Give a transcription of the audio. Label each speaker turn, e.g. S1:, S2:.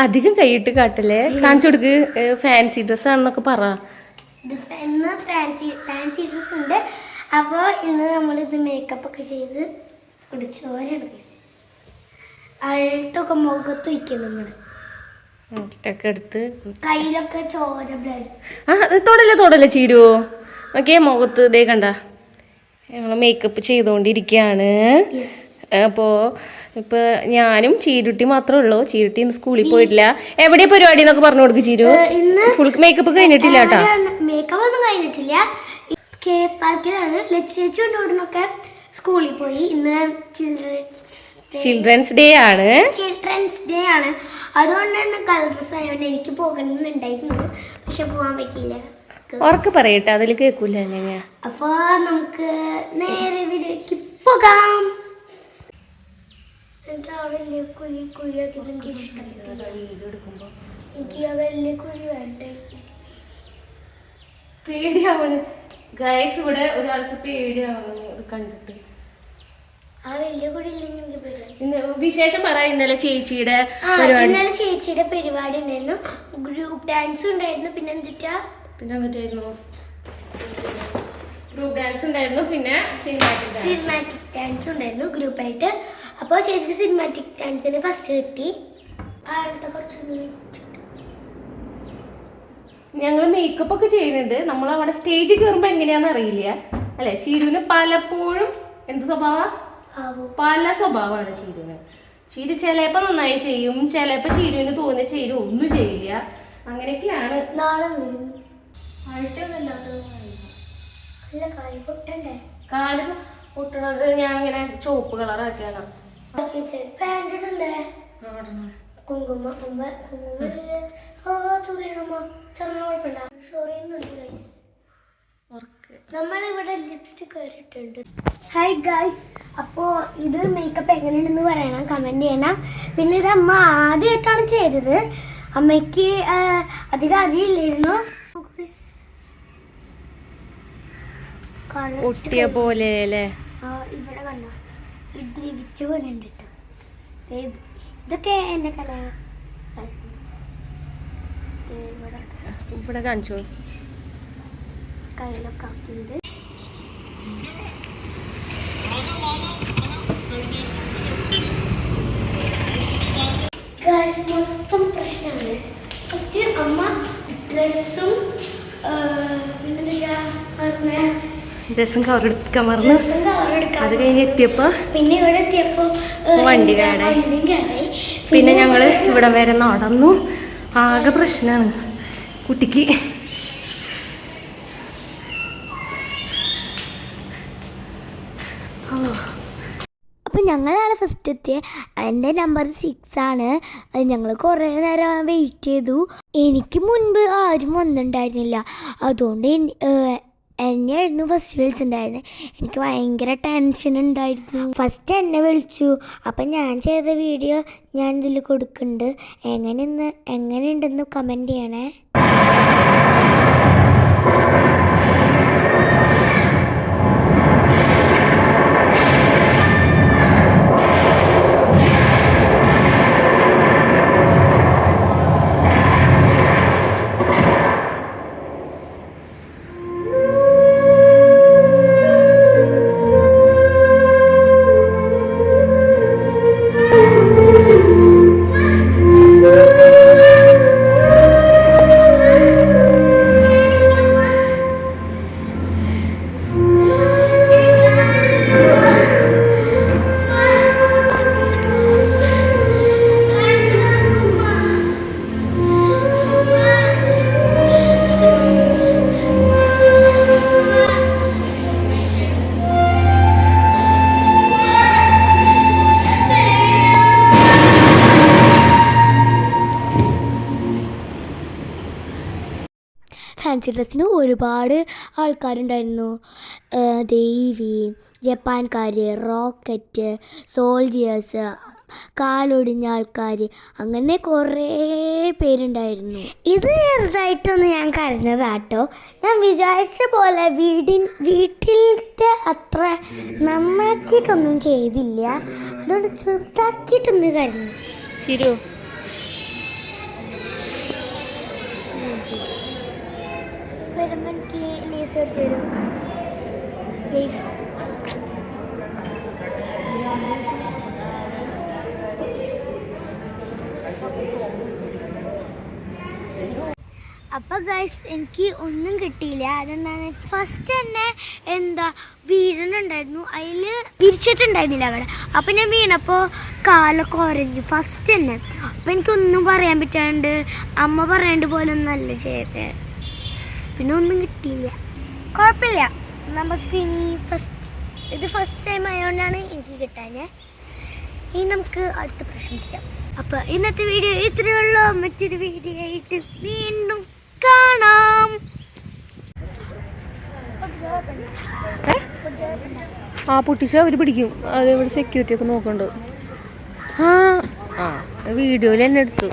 S1: അധികം കൈയിട്ട് കാട്ടല്ലേ, കാണിച്ചു കൊടുക്ക്. ഫാൻസി ഡ്രസ് ആണെന്നൊക്കെ പറ.
S2: ഫാൻസി ഡ്രസ് ഉണ്ട്. അപ്പോൾ ഇന്ന് നമ്മളിത് മേക്കപ്പ് ഒക്കെ ചെയ്ത് കുടിച്ചോരാണ്. അൾട്ടൊക്കെ മുഖത്ത് വയ്ക്കും നമ്മള്.
S1: എടുത്ത്
S2: കയ്യിലൊക്കെ ചോര ബ്ലഡ്.
S1: തൊടല്ലേ ചീരു. ഓക്കെ, മുഖത്ത് ഇതേ കണ്ട ഞങ്ങൾ മേക്കപ്പ് ചെയ്തുകൊണ്ടിരിക്കുകയാണ്. അപ്പോൾ ഇപ്പൊ ഞാനും ചീരുട്ടി മാത്രമേ ഉള്ളൂ. ചീരുട്ടി ഇന്ന് സ്കൂളിൽ പോയിട്ടില്ല. എവിടെയാ പരിപാടി എന്നൊക്കെ പറഞ്ഞു കൊടുക്കും ചീരു. ഫുൾ മേക്കപ്പ് കഴിഞ്ഞിട്ടില്ല കേട്ടോ.
S2: മേക്കപ്പ് ഒന്നും കഴിഞ്ഞിട്ടില്ല. കേസ് പാർക്കിലാണ്. ലക്ഷ്യ കൊണ്ടോടനൊക്കെ സ്കൂളിൽ പോയി. ഇന്ന്
S1: ചിൽഡ്രൻസ് ഡേ ആണ്.
S2: അതുകൊണ്ട് തന്നെ കളർ ഡ്രസ് ആയതുകൊണ്ട് എനിക്ക് പോകണമെന്നുണ്ടായിരുന്നു. പക്ഷെ പോകാൻ പറ്റിയില്ല.
S1: ഉറക്കെ പറയട്ടെ, അതിൽ കേൾക്കൂല.
S2: അപ്പൊ നമുക്ക് നേരെ വീട്ടിലേക്ക് പോകാം. എനിക്ക് ആ വലിയ കുഴിയാക്കി എനിക്ക് ഇഷ്ടപ്പെട്ടു. എനിക്ക് ആ വലിയ കുഴി വേണ്ടേ.
S1: പേടിയാവണ് ഗൈസ്. ഇവിടെ ഒരാൾക്ക് പേടിയാവണു ഇത് കണ്ടിട്ട്.
S2: ആ വലിയ കുഴി ഇല്ലെങ്കിൽ എനിക്ക് പേടിയാണ്.
S1: വിശേഷം പറ. ഇന്നലെ ചേച്ചിയുടെ
S2: പരിപാടി ഉണ്ടായിരുന്നു. ഗ്രൂപ്പ് ഡാൻസ് ഉണ്ടായിരുന്നു. പിന്നെ
S1: എന്നിട്ടായിരുന്നു ഗ്രൂപ്പ് ഡാൻസ് ഉണ്ടായിരുന്നു. പിന്നെ
S2: സിനിമാറ്റിക് ഡാൻസ് ഉണ്ടായിരുന്നു ഗ്രൂപ്പായിട്ട്. അപ്പോൾ ചേച്ചിക്ക് സിനിമാറ്റിക് ഡാൻസിന് ഫസ്റ്റ് കിട്ടി. ആളുടെ കുറച്ച്
S1: ഞങ്ങൾ മേക്കപ്പ് ഒക്കെ ചെയ്യുന്നുണ്ട്. നമ്മൾ അവിടെ സ്റ്റേജിൽ കയറുമ്പോൾ എങ്ങനെയാണെന്ന് അറിയില്ല അല്ലെ. ചീരുവിന് പലപ്പോഴും എന്ത് സ്വഭാവം, പല സ്വഭാവമാണ് ചീരുവിന്. ചീരു ചിലപ്പോൾ നന്നായി ചെയ്യും, ചിലപ്പോൾ ചീരുവിന് തോന്നിയ ചീരു ഒന്നും ചെയ്യില്ല. അങ്ങനെയൊക്കെയാണ്.
S2: നാളെ
S1: കാല് പൊട്ടണത് ഞാൻ ഇങ്ങനെ ചുവപ്പ് കളറാക്കിയാണ്.
S2: നമ്മളിവിടെ ലിപ്സ്റ്റിക് വരട്ടുണ്ട്. ഹായ് ഗൈസ്, അപ്പോൾ ഇത് മേക്കപ്പ് എങ്ങനെയുണ്ടെന്ന് പറയണം, കമൻറ്റ് ചെയ്യണം. പിന്നെ ഇത് അമ്മ ആദ്യമായിട്ടാണ് ചെയ്തത്. അമ്മയ്ക്ക് അധികം അറിയില്ലായിരുന്നു.
S1: ഒട്ടിയ പോലെ അല്ലേ.
S2: ഇവിടെ കണ്ടോ, ഇത് ദ്രവിച്ച പോലെ ഉണ്ട് കേട്ടോ. ഇതൊക്കെ എൻ്റെ കല.
S1: ഇവിടെ കാണിച്ചോ
S2: കയ്യിലൊക്കെ ആക്കിയത്. മൊത്തം പ്രശ്നമാണ്. ഫസ്റ്റ് അമ്മ ഡ്രസ്സും
S1: ഡ്രസ്സും കവറെടുക്കാൻ മറന്നു. അത് കഴിഞ്ഞ് എത്തിയപ്പോ
S2: പിന്നെ ഇവിടെ എത്തിയപ്പോ
S1: വണ്ടി കേടായി. പിന്നെ ഞങ്ങള് ഇവിടെ വരെ നടന്നു. ആകെ പ്രശ്നമാണ് കുട്ടിക്ക്.
S2: അപ്പോൾ ഞങ്ങളാണ് ഫസ്റ്റ് എത്തിയത്. എൻ്റെ നമ്പർ 6 ആണ്. ഞങ്ങൾ കുറേ നേരം വെയിറ്റ് ചെയ്തു. എനിക്ക് മുൻപ് ആരും വന്നിട്ടുണ്ടായിരുന്നില്ല. അതുകൊണ്ട് എന്നെയായിരുന്നു ഫസ്റ്റ് വിളിച്ചിട്ടുണ്ടായിരുന്നത്. എനിക്ക് ഭയങ്കര ടെൻഷൻ ഉണ്ടായിരുന്നു. ഫസ്റ്റ് എന്നെ വിളിച്ചു. അപ്പം ഞാൻ ചെയ്ത വീഡിയോ ഞാൻ ഇതിൽ കൊടുക്കുന്നുണ്ട്. എങ്ങനെയുണ്ടെന്ന് കമൻറ്റ് ചെയ്യണേ. ഫാൻസി ഡ്രസ്സിന് ഒരുപാട് ആൾക്കാരുണ്ടായിരുന്നു. ദേവി, ജപ്പാൻകാർ, റോക്കറ്റ്, സോൾജിയേഴ്സ്, കാലൊടിഞ്ഞ ആൾക്കാർ, അങ്ങനെ കുറേ പേരുണ്ടായിരുന്നു. ഇത് ചെറുതായിട്ടൊന്ന് ഞാൻ കരഞ്ഞതാട്ടോ. ഞാൻ വിചാരിച്ച പോലെ വീട്ടിലത്തെ അത്ര നന്നാക്കിയിട്ടൊന്നും ചെയ്തില്ല. അതുകൊണ്ട് ചെറുതാക്കിയിട്ടൊന്ന് കരഞ്ഞു.
S1: ശരി
S2: വരുമ്പോൾ എനിക്ക് ലേസ് മേടിച്ച് തരും പ്ലീസ്. അപ്പോൾ ഗൈസ് എനിക്ക് ഒന്നും കിട്ടിയില്ല. അതെന്താണ്, ഫസ്റ്റ് തന്നെ എന്താ വീഴുന്നുണ്ടായിരുന്നു, അതിൽ പിരിച്ചിട്ടുണ്ടായിരുന്നില്ല അവിടെ. അപ്പം ഞാൻ വീണപ്പോൾ കാലൊക്കെ ഉരഞ്ഞു ഫസ്റ്റ് തന്നെ. അപ്പം എനിക്കൊന്നും പറയാൻ പറ്റാണ്ട് അമ്മ പറയേണ്ട പോലെ ഒന്നല്ല ചെയ്തത്. പിന്നെ ഒന്നും കിട്ടിയില്ല. കുഴപ്പമില്ല, നമുക്ക് ഇനി ഇത് ഫസ്റ്റ് ടൈം ആയതുകൊണ്ടാണ് എനിക്ക് കിട്ടാൻ. ഇനി നമുക്ക് അടുത്ത പ്രശ്നം പിടിക്കാം. അപ്പോൾ ഇന്നത്തെ വീഡിയോ ഇത്രയേ ഉള്ളൂ. മറ്റൊരു വീഡിയോ ആയിട്ട് വീണ്ടും കാണാം.
S1: ആ പൊട്ടിച്ച അവർ പിടിക്കും. അത് ഇവിടെ സെക്യൂരിറ്റി ഒക്കെ നോക്കുന്നുണ്ട്. വീഡിയോയിൽ തന്നെ എടുത്തു.